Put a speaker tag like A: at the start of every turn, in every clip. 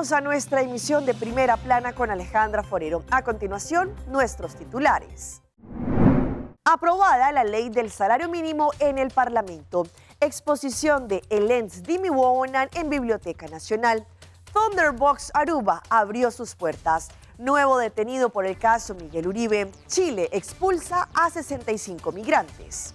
A: Bienvenidos a nuestra emisión de Primera Plana con Alejandra Forero. A continuación, nuestros titulares. Aprobada la ley del salario mínimo en el Parlamento. Exposición de Elens Dimiwowonan en Biblioteca Nacional. Thunderbox Aruba abrió sus puertas. Nuevo detenido por el caso Miguel Uribe. Chile expulsa a 65 migrantes.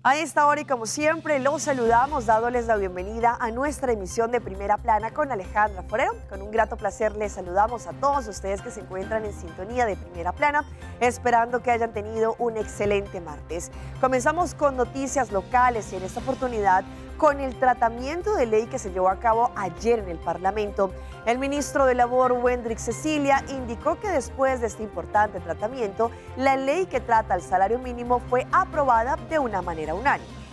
A: A esta hora y como siempre los saludamos dándoles la bienvenida a nuestra emisión de Primera Plana con Alejandra Forero. Con un grato placer les saludamos a todos ustedes que se encuentran en sintonía de Primera Plana, esperando que hayan tenido un excelente martes. Comenzamos con noticias locales y en esta oportunidad con el tratamiento de ley que se llevó a cabo ayer en el Parlamento. El ministro de Labor, Wendrick Cecilia, indicó que después de este importante tratamiento, la ley que trata el salario mínimo fue aprobada de una manera unánime.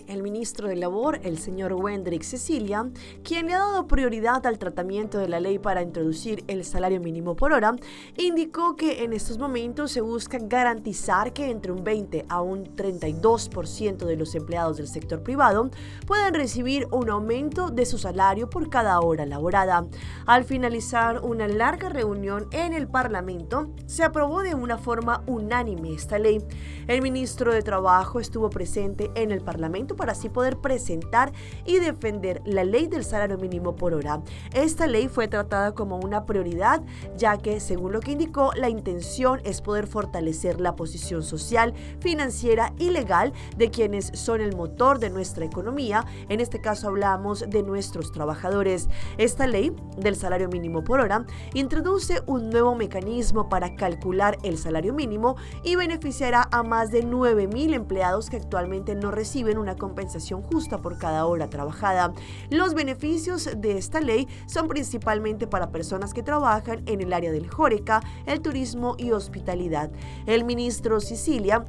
A: El ministro de Labor, el señor Wendrick Cecilia, quien le ha dado prioridad al tratamiento de la ley para introducir el salario mínimo por hora, indicó que en estos momentos se busca garantizar que entre un 20 a un 32% de los empleados del sector privado puedan recibir un aumento de su salario por cada hora laborada. Al finalizar una larga reunión en el Parlamento, se aprobó de una forma unánime esta ley. El ministro de Trabajo estuvo presente en el Parlamento para así poder presentar y defender la ley del salario mínimo por hora. Esta ley fue tratada como una prioridad, ya que, según lo que indicó, la intención es poder fortalecer la posición social, financiera y legal de quienes son el motor de nuestra economía. En este caso hablamos de nuestros trabajadores. Esta ley del salario mínimo por hora introduce un nuevo mecanismo para calcular el salario mínimo y beneficiará a más de 9,000 empleados que actualmente no reciben una compensación justa por cada hora trabajada. Los beneficios de esta ley son principalmente para personas que trabajan en el área del Horeca, el turismo y hospitalidad. El ministro Cecilia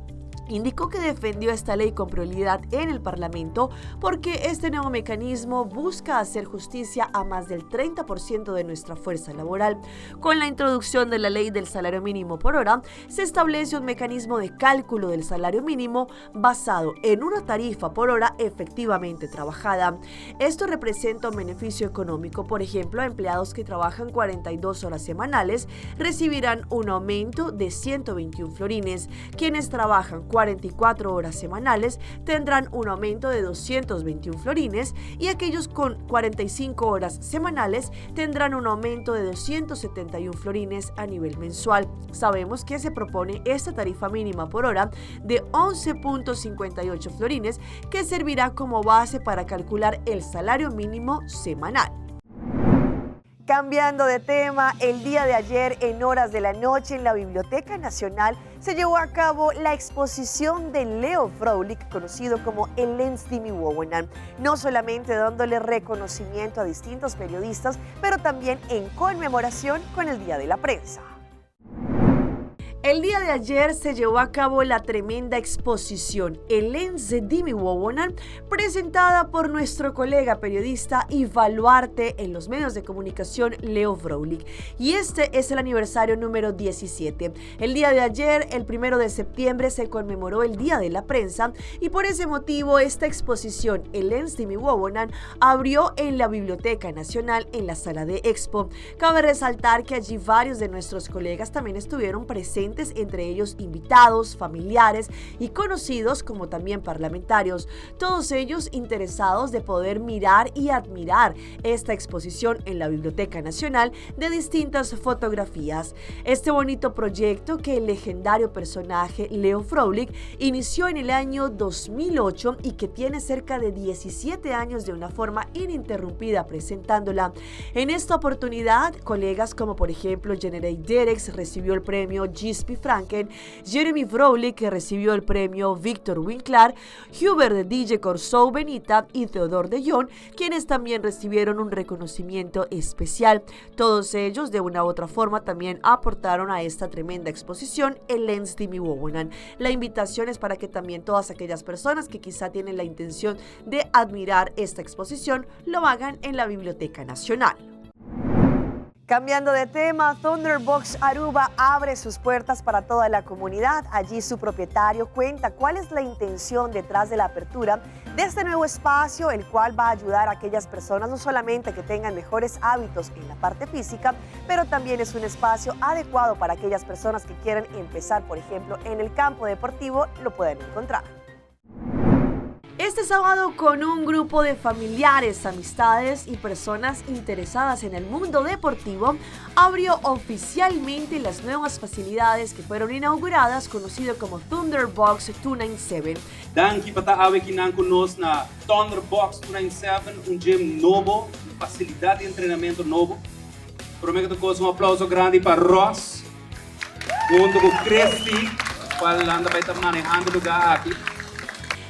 A: indicó que defendió esta ley con prioridad en el Parlamento porque este nuevo mecanismo busca hacer justicia a más del 30% de nuestra fuerza laboral. Con la introducción de la ley del salario mínimo por hora, se establece un mecanismo de cálculo del salario mínimo basado en una tarifa por hora efectivamente trabajada. Esto representa un beneficio económico. Por ejemplo, empleados que trabajan 42 horas semanales recibirán un aumento de 121 florines. Quienes trabajan 44 horas semanales tendrán un aumento de 221 florines y aquellos con 45 horas semanales tendrán un aumento de 271 florines a nivel mensual. Sabemos que se propone esta tarifa mínima por hora de 11.58 florines que servirá como base para calcular el salario mínimo semanal. Cambiando de tema, el día de ayer, en horas de la noche, en la Biblioteca Nacional, se llevó a cabo la exposición de Leo Froelich, conocido como Elens Dimiwowonan, no solamente dándole reconocimiento a distintos periodistas, pero también en conmemoración con el Día de la Prensa. El día de ayer se llevó a cabo la tremenda exposición Elens Dimiwowonan, presentada por nuestro colega periodista y baluarte en los medios de comunicación Leo Froelich. Y este es el aniversario número 17. El día de ayer, el 1 de septiembre, se conmemoró el Día de la Prensa y por ese motivo esta exposición Elens Dimiwowonan abrió en la Biblioteca Nacional en la sala de expo. Cabe resaltar que allí varios de nuestros colegas también estuvieron presentes, entre ellos invitados, familiares y conocidos como también parlamentarios, todos ellos interesados de poder mirar y admirar esta exposición en la Biblioteca Nacional de distintas fotografías. Este bonito proyecto que el legendario personaje Leo Froelich inició en el año 2008 y que tiene cerca de 17 años de una forma ininterrumpida presentándola. En esta oportunidad, colegas como por ejemplo Generate Dereks recibió el premio Gispi Franken, Jeremy Froelich, que recibió el premio Víctor Winklar, Hubert de DJ Corso Benita y Theodore de Jong, quienes también recibieron un reconocimiento especial. Todos ellos, de una u otra forma, también aportaron a esta tremenda exposición Elens Dimiwowonan. La invitación es para que también todas aquellas personas que quizá tienen la intención de admirar esta exposición lo hagan en la Biblioteca Nacional. Cambiando de tema, Thunderbox Aruba abre sus puertas para toda la comunidad. Allí su propietario cuenta cuál es la intención detrás de la apertura de este nuevo espacio, el cual va a ayudar a aquellas personas no solamente que tengan mejores hábitos en la parte física, pero también es un espacio adecuado para aquellas personas que quieren empezar, por ejemplo, en el campo deportivo, lo pueden encontrar. Este sábado, con un grupo de familiares, amistades y personas interesadas en el mundo deportivo, abrió oficialmente las nuevas facilidades que fueron inauguradas, conocido como Thunderbox 297.
B: Dan kipataawe kinangkunos na Thunderbox 297, un gym novo, facilidad de entrenamiento novo. Prometo que un aplauso grande para Ross, junto con Cristi, cual anda para estar manejando el lugar aquí.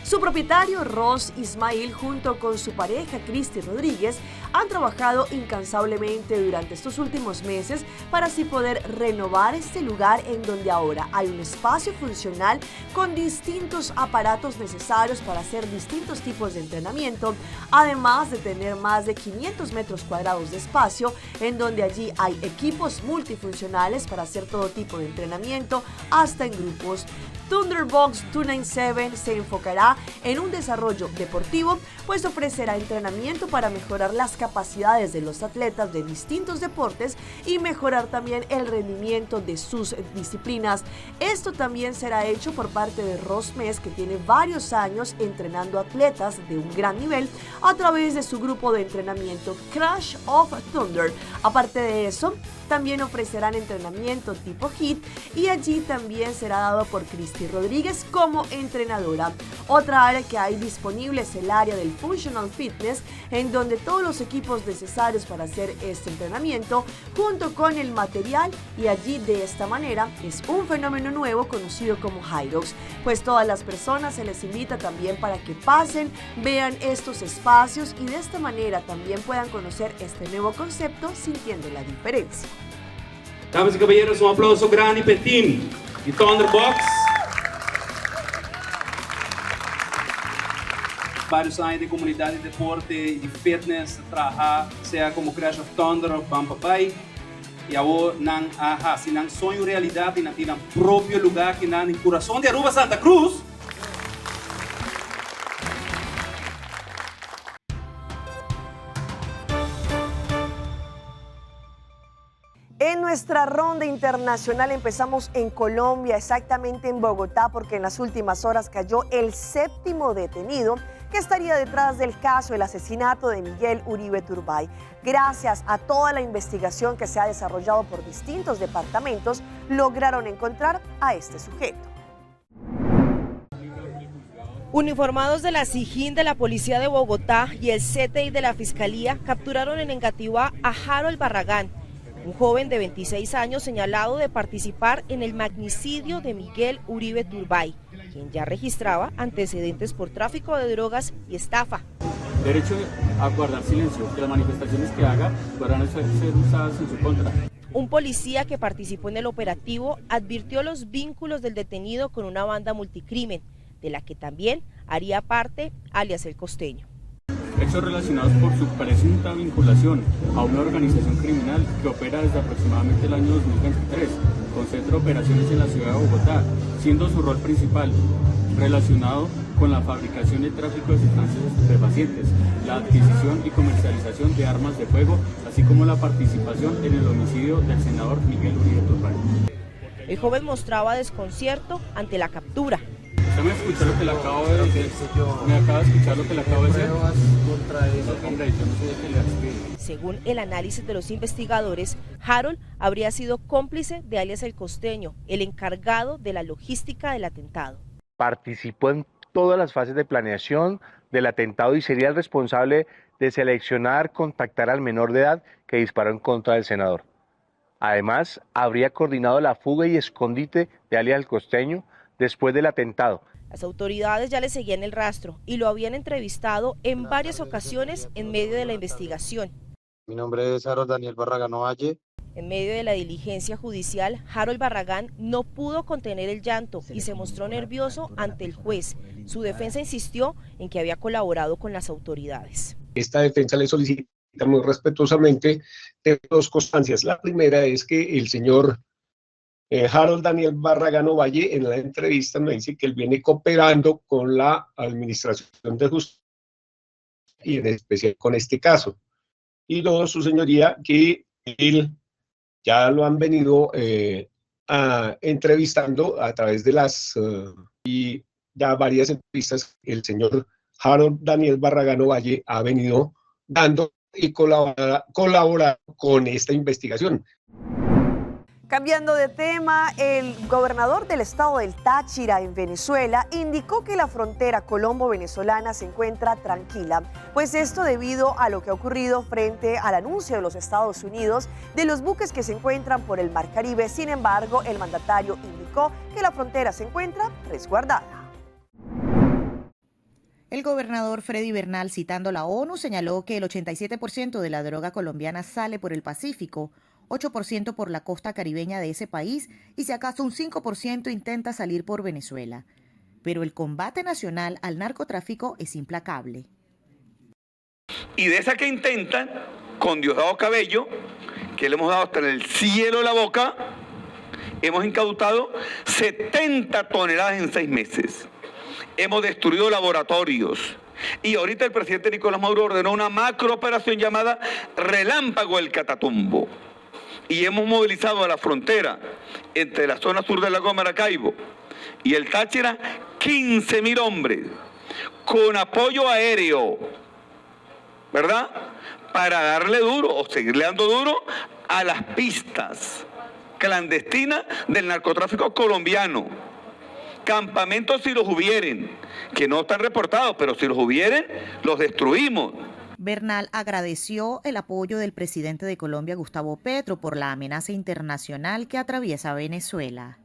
A: Su propietario, Ross Ismail, junto con su pareja, Cristi Rodríguez, han trabajado incansablemente durante estos últimos meses para así poder renovar este lugar en donde ahora hay un espacio funcional con distintos aparatos necesarios para hacer distintos tipos de entrenamiento, además de tener más de 500 metros cuadrados de espacio en donde allí hay equipos multifuncionales para hacer todo tipo de entrenamiento, hasta en grupos. Thunderbox 297 se enfocará en un desarrollo deportivo, pues ofrecerá entrenamiento para mejorar las capacidades de los atletas de distintos deportes y mejorar también el rendimiento de sus disciplinas. Esto también será hecho por parte de Ross Mes, que tiene varios años entrenando atletas de un gran nivel a través de su grupo de entrenamiento Crash of Thunder. Aparte de eso, también ofrecerán entrenamiento tipo HIIT y allí también será dado por Cristi Rodríguez como entrenadora. Otra área que hay disponible es el área del Functional Fitness, en donde todos los equipos necesarios para hacer este entrenamiento junto con el material, y allí de esta manera es un fenómeno nuevo conocido como HYROX, pues todas las personas se les invita también para que pasen, vean estos espacios y de esta manera también puedan conocer este nuevo concepto sintiendo la diferencia.
B: Damas y caballeros, un aplauso grande para el team de Thunderbox. Vários anos de comunidade de deporte e fitness, trabalhar, seja como Crash of Thunder ou Pampapai. E agora, se não sonho realidade, não tem um próprio lugar que não, no coração de Aruba, Santa Cruz.
A: En nuestra ronda internacional empezamos en Colombia, exactamente en Bogotá, porque en las últimas horas cayó el 7º detenido que estaría detrás del caso del asesinato de Miguel Uribe Turbay. Gracias a toda la investigación que se ha desarrollado por distintos departamentos, lograron encontrar a este sujeto.
C: Uniformados de la SIJIN de la Policía de Bogotá y el CTI de la Fiscalía capturaron en Engativá a Harold Barragán, un joven de 26 años señalado de participar en el magnicidio de Miguel Uribe Turbay, quien ya registraba antecedentes por tráfico de drogas y estafa.
D: Derecho a guardar silencio, que las manifestaciones que haga podrán ser usadas en su contra.
C: Un policía que participó en el operativo advirtió los vínculos del detenido con una banda multicrimen, de la que también haría parte alias El Costeño.
D: Hechos relacionados por su presunta vinculación a una organización criminal que opera desde aproximadamente el año 2023, con centro de operaciones en la ciudad de Bogotá, siendo su rol principal relacionado con la fabricación y tráfico de sustancias estupefacientes, la adquisición y comercialización de armas de fuego, así como la participación en el homicidio del senador Miguel Uribe Turbay.
C: El joven mostraba desconcierto ante la captura.
D: ¿Usted me escuchó lo que le acabo de decir? ¿Me acaba de escuchar lo que le acabo de decir? Hombre, yo no sé de qué le despido.
C: Según el análisis de los investigadores, Harold habría sido cómplice de alias El Costeño, el encargado de la logística del atentado.
E: Participó en todas las fases de planeación del atentado y sería el responsable de seleccionar, contactar al menor de edad que disparó en contra del senador. Además, habría coordinado la fuga y escondite de alias El Costeño después del atentado.
C: Las autoridades ya le seguían el rastro y lo habían entrevistado en varias ocasiones en medio de la investigación.
F: Mi nombre es Harold Daniel Barragán Ovalle.
C: En medio de la diligencia judicial, Harold Barragán no pudo contener el llanto y se mostró nervioso ante el juez. Su defensa insistió en que había colaborado con las autoridades.
G: Esta defensa le solicita muy respetuosamente, de dos constancias. La primera es que el señor Harold Daniel Barragán Ovalle en la entrevista me dice que él viene cooperando con la Administración de Justicia y en especial con este caso. Y luego, su señoría, que él ya lo han venido entrevistando a través de y ya varias entrevistas, el señor Harold Daniel Barragán Ovalle ha venido dando y colaborando con esta investigación.
A: Cambiando de tema, el gobernador del estado del Táchira en Venezuela indicó que la frontera colombo-venezolana se encuentra tranquila, pues esto debido a lo que ha ocurrido frente al anuncio de los Estados Unidos de los buques que se encuentran por el Mar Caribe. Sin embargo, el mandatario indicó que la frontera se encuentra resguardada.
H: El gobernador Freddy Bernal, citando la ONU, señaló que el 87% de la droga colombiana sale por el Pacífico, 8% por la costa caribeña de ese país y si acaso un 5% intenta salir por Venezuela. Pero el combate nacional al narcotráfico es implacable.
I: Y de esa que intentan, con Diosdado Cabello, que le hemos dado hasta en el cielo la boca, hemos incautado 70 toneladas en 6 meses. Hemos destruido laboratorios. Y ahorita el presidente Nicolás Maduro ordenó una macrooperación llamada Relámpago del Catatumbo. Y hemos movilizado a la frontera entre la zona sur del lago Maracaibo y el Táchira 15.000 hombres con apoyo aéreo, ¿verdad? Para darle duro o seguirle dando duro a las pistas clandestinas del narcotráfico colombiano. Campamentos si los hubieren, que no están reportados, pero si los hubieren, los destruimos.
H: Bernal agradeció el apoyo del presidente de Colombia, Gustavo Petro, por la amenaza internacional que atraviesa Venezuela.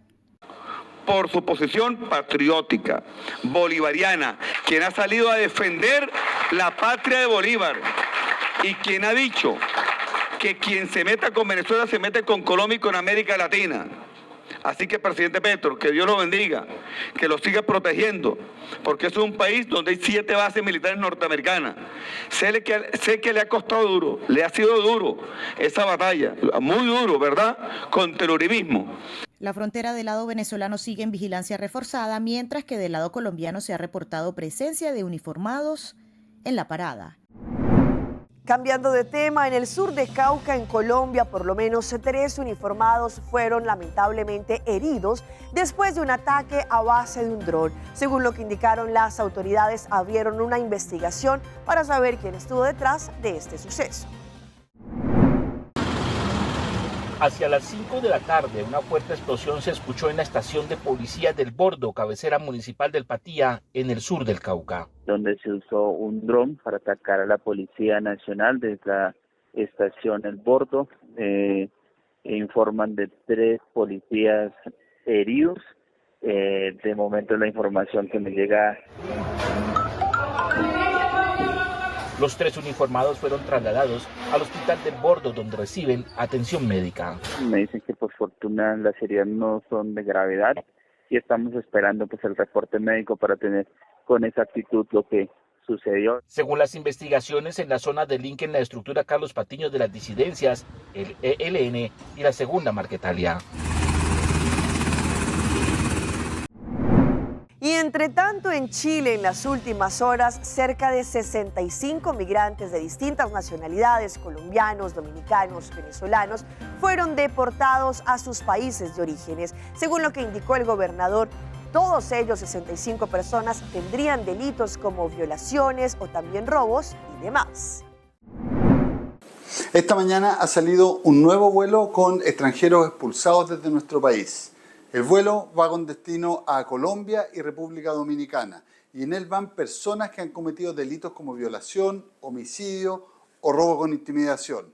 I: Por su posición patriótica, bolivariana, quien ha salido a defender la patria de Bolívar y quien ha dicho que quien se meta con Venezuela se mete con Colombia y con América Latina. Así que, presidente Petro, que Dios lo bendiga, que lo siga protegiendo, porque es un país donde hay 7 bases militares norteamericanas. Sé que le ha costado duro, le ha sido duro esa batalla, muy duro, ¿verdad?, contra el uribismo.
H: La frontera del lado venezolano sigue en vigilancia reforzada, mientras que del lado colombiano se ha reportado presencia de uniformados en la parada.
A: Cambiando de tema, en el sur de Cauca, en Colombia, por lo menos 3 uniformados fueron lamentablemente heridos después de un ataque a base de un dron. Según lo que indicaron las autoridades, abrieron una investigación para saber quién estuvo detrás de este suceso.
J: Hacia las 5 de la tarde, una fuerte explosión se escuchó en la estación de policía del Bordo, cabecera municipal del Patía, en el sur del Cauca.
K: Donde se usó un dron para atacar a la Policía Nacional desde la estación El Bordo. Informan de 3 policías heridos. De momento la información que me llega.
J: Los 3 uniformados fueron trasladados al hospital del Bordo, donde reciben atención médica.
K: Me dicen que por fortuna las heridas no son de gravedad y estamos esperando pues el reporte médico para tener con exactitud lo que sucedió.
J: Según las investigaciones, en la zona de link en la estructura Carlos Patiño de las disidencias, el ELN y la segunda Marquetalia.
A: Y entre tanto, en Chile, en las últimas horas, cerca de 65 migrantes de distintas nacionalidades, colombianos, dominicanos, venezolanos, fueron deportados a sus países de orígenes. Según lo que indicó el gobernador, todos ellos, 65 personas, tendrían delitos como violaciones o también robos y demás.
L: Esta mañana ha salido un nuevo vuelo con extranjeros expulsados desde nuestro país. El vuelo va con destino a Colombia y República Dominicana y en él van personas que han cometido delitos como violación, homicidio o robo con intimidación.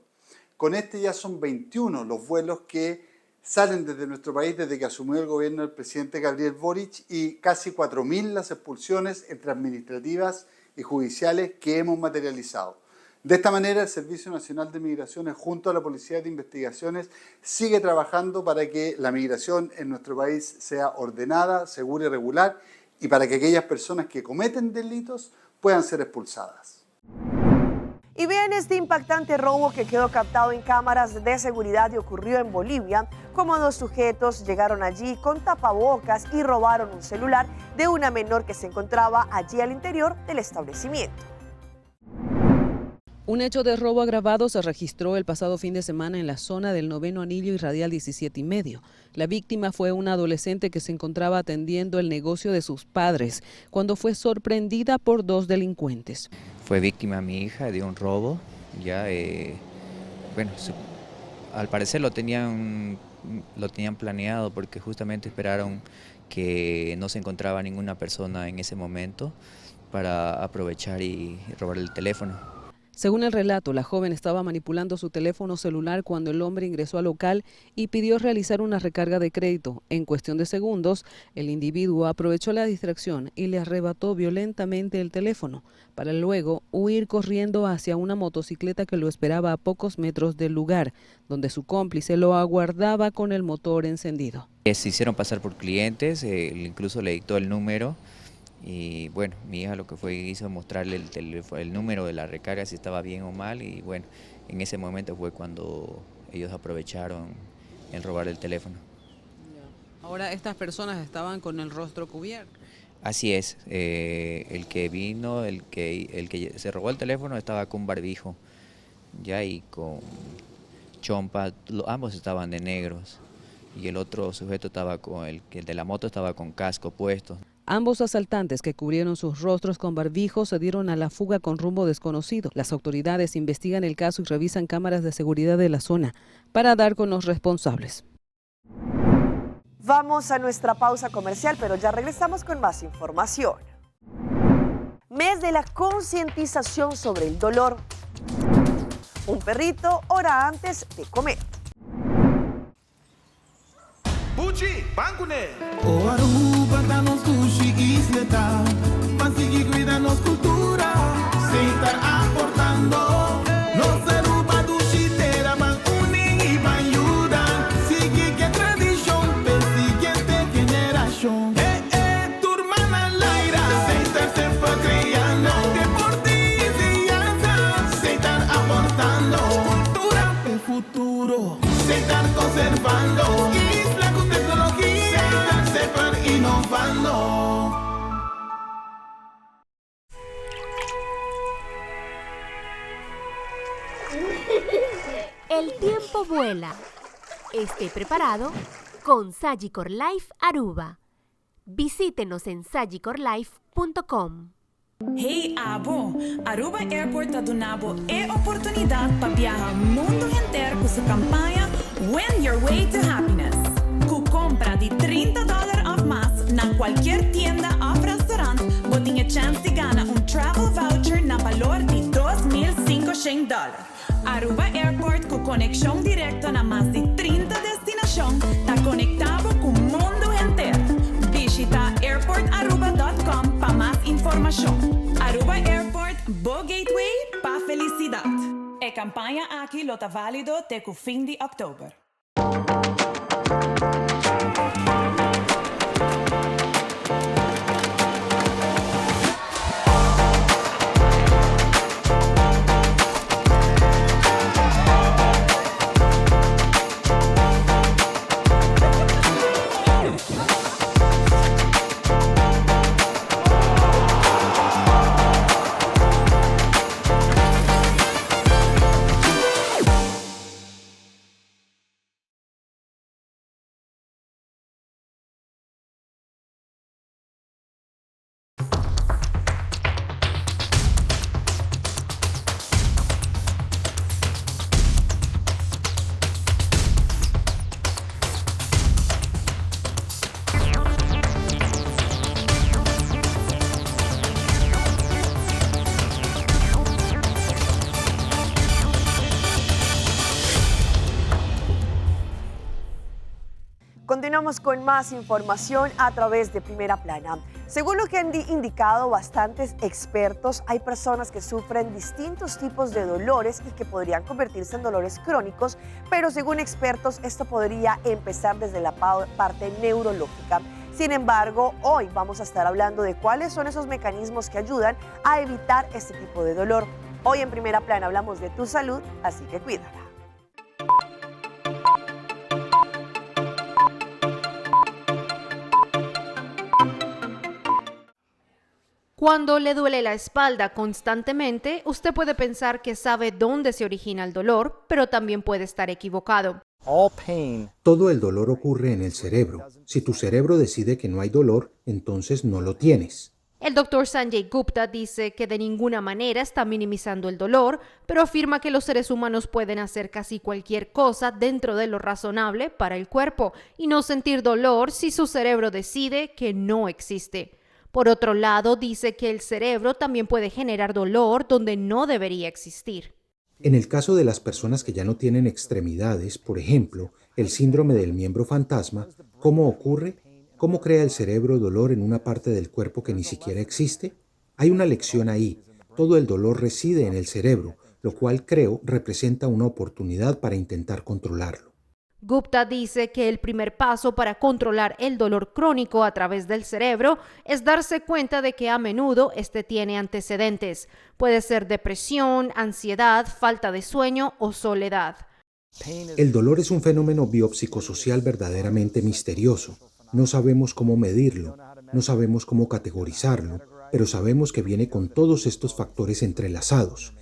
L: Con este ya son 21 los vuelos que salen desde nuestro país desde que asumió el gobierno del presidente Gabriel Boric y casi 4.000 las expulsiones entre administrativas y judiciales que hemos materializado. De esta manera, el Servicio Nacional de Migraciones, junto a la Policía de Investigaciones, sigue trabajando para que la migración en nuestro país sea ordenada, segura y regular, y para que aquellas personas que cometen delitos puedan ser expulsadas.
A: Y bien, este impactante robo que quedó captado en cámaras de seguridad y ocurrió en Bolivia, como dos sujetos llegaron allí con tapabocas y robaron un celular de una menor que se encontraba allí al interior del establecimiento.
M: Un hecho de robo agravado se registró el pasado fin de semana en la zona del Noveno Anillo y Radial 17,5. La víctima fue una adolescente que se encontraba atendiendo el negocio de sus padres cuando fue sorprendida por dos delincuentes.
N: Fue víctima mi hija de un robo, ya, al parecer lo tenían planeado porque justamente esperaron que no se encontraba ninguna persona en ese momento para aprovechar y robar el teléfono.
M: Según el relato, la joven estaba manipulando su teléfono celular cuando el hombre ingresó al local y pidió realizar una recarga de crédito. En cuestión de segundos, el individuo aprovechó la distracción y le arrebató violentamente el teléfono, para luego huir corriendo hacia una motocicleta que lo esperaba a pocos metros del lugar, donde su cómplice lo aguardaba con el motor encendido.
N: Se hicieron pasar por clientes, incluso le dictó el número. Y bueno, mi hija lo que hizo mostrarle el número de la recarga, si estaba bien o mal, y bueno, en ese momento fue cuando ellos aprovecharon en robar el teléfono.
M: Ahora estas personas estaban con el rostro cubierto.
N: Así es, el que vino, el que se robó el teléfono estaba con barbijo, ya, y con chompa, ambos estaban de negros, y el otro sujeto estaba el de la moto estaba con casco puesto.
M: Ambos asaltantes, que cubrieron sus rostros con barbijo, se dieron a la fuga con rumbo desconocido. Las autoridades investigan el caso y revisan cámaras de seguridad de la zona para dar con los responsables.
A: Vamos a nuestra pausa comercial, pero ya regresamos con más información. Mes de la concientización sobre el dolor. Un perrito hora antes de comer.
O: Pucci, bancune. O Aruba danos sushi isleta, pasigi cuidanos cultura, se estar aportando. Los Aruba dushi tera van unen y van ayudan, sigue que tradición, per siguiente generación. Tu hermana Laira, se estar siempre creando, deporte y enseñanza, se estar aportando, cultura el futuro, se estar conservando.
P: El tiempo vuela. Esté preparado con Sagicor Life Aruba. Visítenos en sagicorlife.com.
Q: Hey Abo, Aruba Airport tá donando a oportunidade para viajar o mundo inteiro com sua campanha Win Your Way to Happiness. Com compra de $30 ou mais na qualquer tienda ou restaurante, você tem a chance de ganhar travel voucher na valor de $2.500. Aruba Airport com conexão direta na mais de 30 destinações, está conectado com o mundo inteiro. Visita airportaruba.com para mais informação. Aruba Airport, Bo Gateway para felicidade. A campanha aqui está válido até o fim de outubro.
A: Continuamos con más información a través de Primera Plana. Según lo que han indicado bastantes expertos, hay personas que sufren distintos tipos de dolores y que podrían convertirse en dolores crónicos, pero según expertos esto podría empezar desde la parte neurológica. Sin embargo, hoy vamos a estar hablando de cuáles son esos mecanismos que ayudan a evitar este tipo de dolor. Hoy en Primera Plana hablamos de tu salud, así que cuídala.
R: Cuando le duele la espalda constantemente, usted puede pensar que sabe dónde se origina el dolor, pero también puede estar equivocado.
S: Todo el dolor ocurre en el cerebro. Si tu cerebro decide que no hay dolor, entonces no lo tienes.
R: El doctor Sanjay Gupta dice que de ninguna manera está minimizando el dolor, pero afirma que los seres humanos pueden hacer casi cualquier cosa dentro de lo razonable para el cuerpo y no sentir dolor si su cerebro decide que no existe. Por otro lado, dice que el cerebro también puede generar dolor donde no debería existir.
S: En el caso de las personas que ya no tienen extremidades, por ejemplo, el síndrome del miembro fantasma, ¿cómo ocurre? ¿Cómo crea el cerebro dolor en una parte del cuerpo que ni siquiera existe? Hay una lección ahí. Todo el dolor reside en el cerebro, lo cual creo representa una oportunidad para intentar controlarlo.
R: Gupta dice que el primer paso para controlar el dolor crónico a través del cerebro es darse cuenta de que a menudo este tiene antecedentes. Puede ser depresión, ansiedad, falta de sueño o soledad.
S: El dolor es un fenómeno biopsicosocial verdaderamente misterioso. No sabemos cómo medirlo, no sabemos cómo categorizarlo, pero sabemos que viene con todos estos factores entrelazados.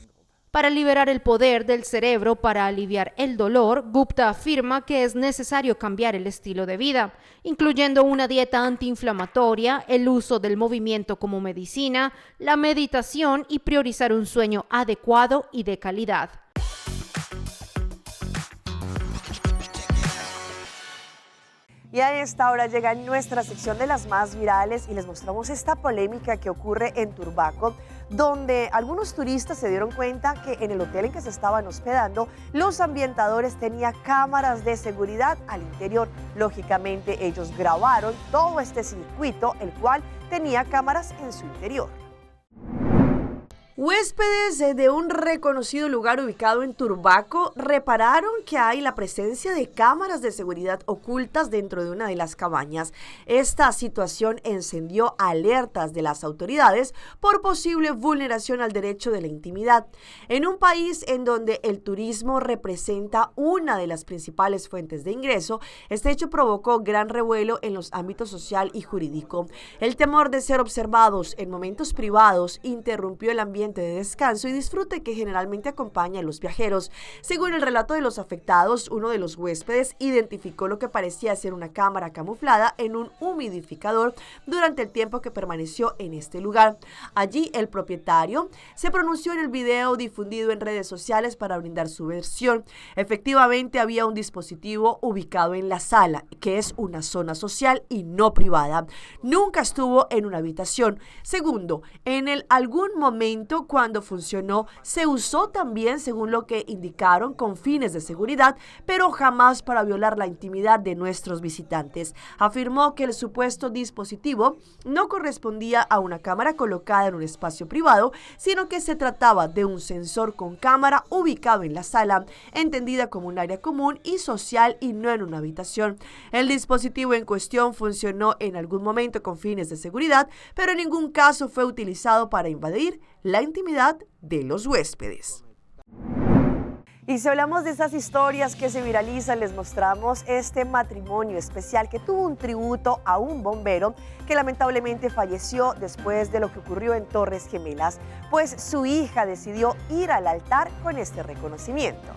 R: Para liberar el poder del cerebro para aliviar el dolor, Gupta afirma que es necesario cambiar el estilo de vida, incluyendo una dieta antiinflamatoria, el uso del movimiento como medicina, la meditación y priorizar un sueño adecuado y de calidad.
A: Y a esta hora llega nuestra sección de las más virales y les mostramos esta polémica que ocurre en Turbaco, donde algunos turistas se dieron cuenta que en el hotel en que se estaban hospedando, los ambientadores tenían cámaras de seguridad al interior. Lógicamente, ellos grabaron todo este circuito, el cual tenía cámaras en su interior. Huéspedes de un reconocido lugar ubicado en Turbaco repararon que hay la presencia de cámaras de seguridad ocultas dentro de una de las cabañas. Esta situación encendió alertas de las autoridades por posible vulneración al derecho de la intimidad. En un país en donde el turismo representa una de las principales fuentes de ingreso, este hecho provocó gran revuelo en los ámbitos social y jurídico. El temor de ser observados en momentos privados interrumpió el ambiente de descanso y disfrute que generalmente acompaña a los viajeros. Según el relato de los afectados, uno de los huéspedes identificó lo que parecía ser una cámara camuflada en un humidificador durante el tiempo que permaneció en este lugar. Allí el propietario se pronunció en el video difundido en redes sociales para brindar su versión. Efectivamente había un dispositivo ubicado en la sala, que es una zona social y no privada. Nunca estuvo en una habitación. Segundo, en algún momento cuando funcionó, se usó también, según lo que indicaron, con fines de seguridad, pero jamás para violar la intimidad de nuestros visitantes. Afirmó que el supuesto dispositivo no correspondía a una cámara colocada en un espacio privado, sino que se trataba de un sensor con cámara ubicado en la sala, entendida como un área común y social y no en una habitación. El dispositivo en cuestión funcionó en algún momento con fines de seguridad, pero en ningún caso fue utilizado para invadir la intimidad de los huéspedes. Y si hablamos de esas historias que se viralizan, les mostramos este matrimonio especial que tuvo un tributo a un bombero que lamentablemente falleció después de lo que ocurrió en Torres Gemelas, pues su hija decidió ir al altar con este reconocimiento.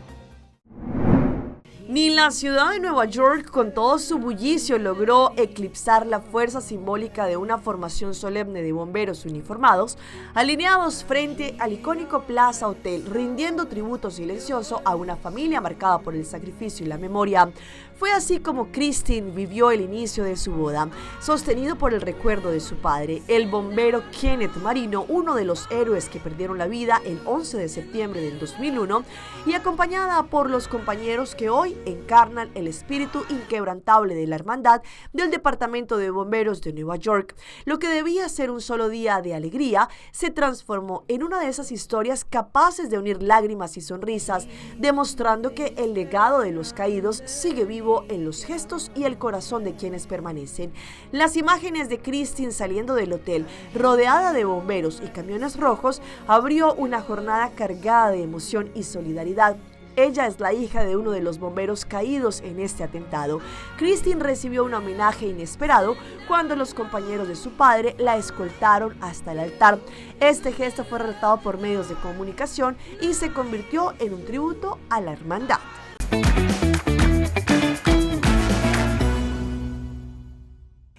A: Ni la ciudad de Nueva York, con todo su bullicio, logró eclipsar la fuerza simbólica de una formación solemne de bomberos uniformados, alineados frente al icónico Plaza Hotel, rindiendo tributo silencioso a una familia marcada por el sacrificio y la memoria. Fue así como Christine vivió el inicio de su boda, sostenido por el recuerdo de su padre, el bombero Kenneth Marino, uno de los héroes que perdieron la vida el 11 de septiembre del 2001, y acompañada por los compañeros que hoy encarnan el espíritu inquebrantable de la hermandad del Departamento de Bomberos de Nueva York. Lo que debía ser un solo día de alegría se transformó en una de esas historias capaces de unir lágrimas y sonrisas, demostrando que el legado de los caídos sigue vivo vivo en los gestos y el corazón de quienes permanecen. Las imágenes de Christine saliendo del hotel, rodeada de bomberos y camiones rojos, abrió una jornada cargada de emoción y solidaridad. Ella es la hija de uno de los bomberos caídos en este atentado. Christine recibió un homenaje inesperado cuando los compañeros de su padre la escoltaron hasta el altar. Este gesto fue relatado por medios de comunicación y se convirtió en un tributo a la hermandad.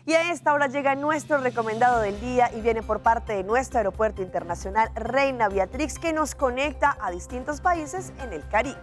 A: Y a esta hora llega nuestro recomendado del día y viene por parte de nuestro aeropuerto internacional Reina Beatrix, que nos conecta a distintos países en el Caribe.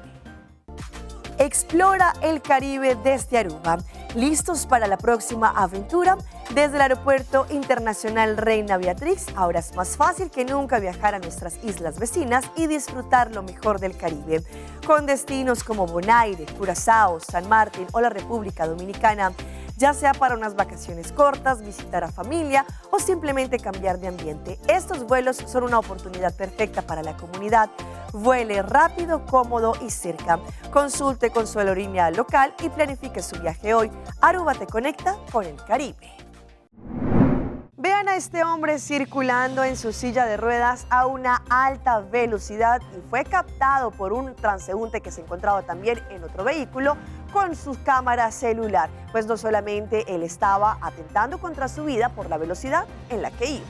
A: Explora el Caribe desde Aruba. ¿Listos para la próxima aventura? Desde el Aeropuerto Internacional Reina Beatrix, ahora es más fácil que nunca viajar a nuestras islas vecinas y disfrutar lo mejor del Caribe. Con destinos como Bonaire, Curazao, San Martín o la República Dominicana, ya sea para unas vacaciones cortas, visitar a familia o simplemente cambiar de ambiente. Estos vuelos son una oportunidad perfecta para la comunidad. Vuele rápido, cómodo y cerca. Consulte con su aerolínea local y planifique su viaje hoy. Aruba te conecta con el Caribe. Vean a este hombre circulando en su silla de ruedas a una alta velocidad y fue captado por un transeúnte que se encontraba también en otro vehículo con su cámara celular. Pues no solamente él estaba atentando contra su vida por la velocidad en la que iba.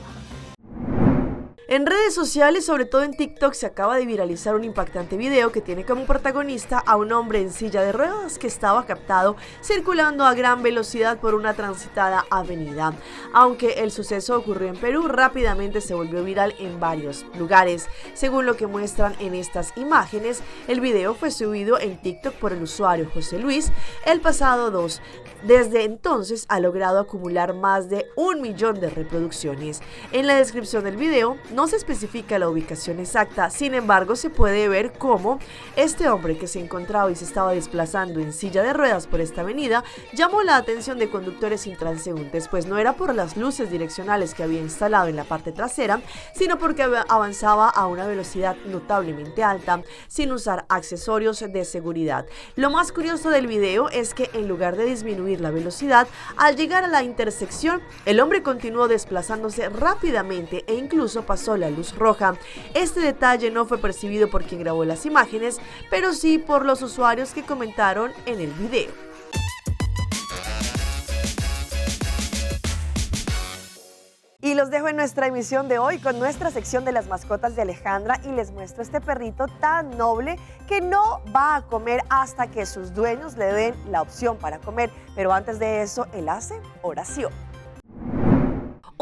A: En redes sociales, sobre todo en TikTok, se acaba de viralizar un impactante video que tiene como protagonista a un hombre en silla de ruedas que estaba captado circulando a gran velocidad por una transitada avenida. Aunque el suceso ocurrió en Perú, rápidamente se volvió viral en varios lugares. Según lo que muestran en estas imágenes, el video fue subido en TikTok por el usuario José Luis el pasado 2. Desde entonces ha logrado acumular más de 1 millón de reproducciones. En la descripción del video no se especifica la ubicación exacta, sin embargo se puede ver cómo este hombre que se encontraba y se estaba desplazando en silla de ruedas por esta avenida llamó la atención de conductores y transeúntes, pues no era por las luces direccionales que había instalado en la parte trasera, sino porque avanzaba a una velocidad notablemente alta, sin usar accesorios de seguridad. Lo más curioso del video es que en lugar de disminuir la velocidad, al llegar a la intersección, el hombre continuó desplazándose rápidamente e incluso pasó la luz roja. Este detalle no fue percibido por quien grabó las imágenes, pero sí por los usuarios que comentaron en el video. Y los dejo en nuestra emisión de hoy con nuestra sección de las mascotas de Alejandra y les muestro este perrito tan noble que no va a comer hasta que sus dueños le den la opción para comer, pero antes de eso él hace oración.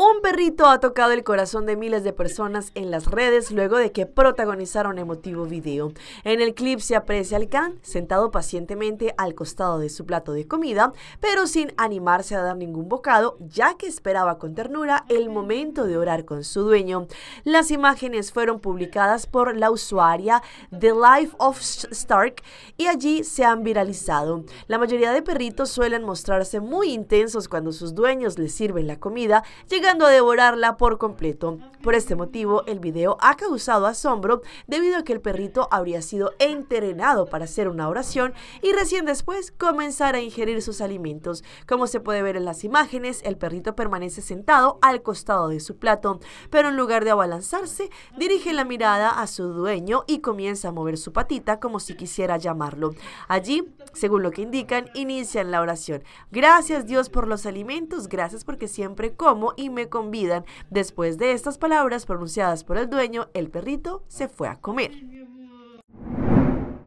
A: Un perrito ha tocado el corazón de miles de personas en las redes luego de que protagonizaron emotivo video. En el clip se aprecia al can sentado pacientemente al costado de su plato de comida, pero sin animarse a dar ningún bocado, ya que esperaba con ternura el momento de orar con su dueño. Las imágenes fueron publicadas por la usuaria The Life of Stark y allí se han viralizado. La mayoría de perritos suelen mostrarse muy intensos cuando sus dueños les sirven la comida, llegando a devorarla por completo. Por este motivo, el video ha causado asombro debido a que el perrito habría sido entrenado para hacer una oración y recién después comenzar a ingerir sus alimentos. Como se puede ver en las imágenes, el perrito permanece sentado al costado de su plato, pero en lugar de abalanzarse, dirige la mirada a su dueño y comienza a mover su patita como si quisiera llamarlo. Allí, según lo que indican, inician la oración. Gracias Dios por los alimentos, gracias porque siempre como y me convidan. Después de estas palabras pronunciadas por el dueño, el perrito se fue a comer.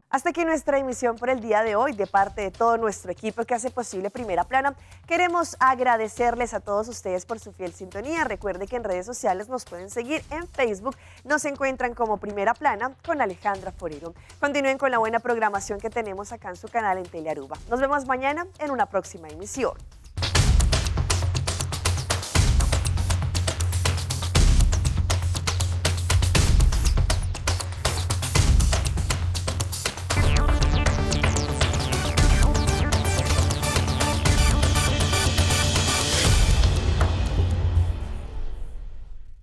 A: Hasta aquí nuestra emisión por el día de hoy. De parte de todo nuestro equipo que hace posible Primera Plana, queremos agradecerles a todos ustedes por su fiel sintonía. Recuerde que en redes sociales nos pueden seguir. En Facebook nos encuentran como Primera Plana con Alejandra Forero. Continúen con la buena programación que tenemos acá en su canal en Telearuba. Nos vemos mañana en una próxima emisión.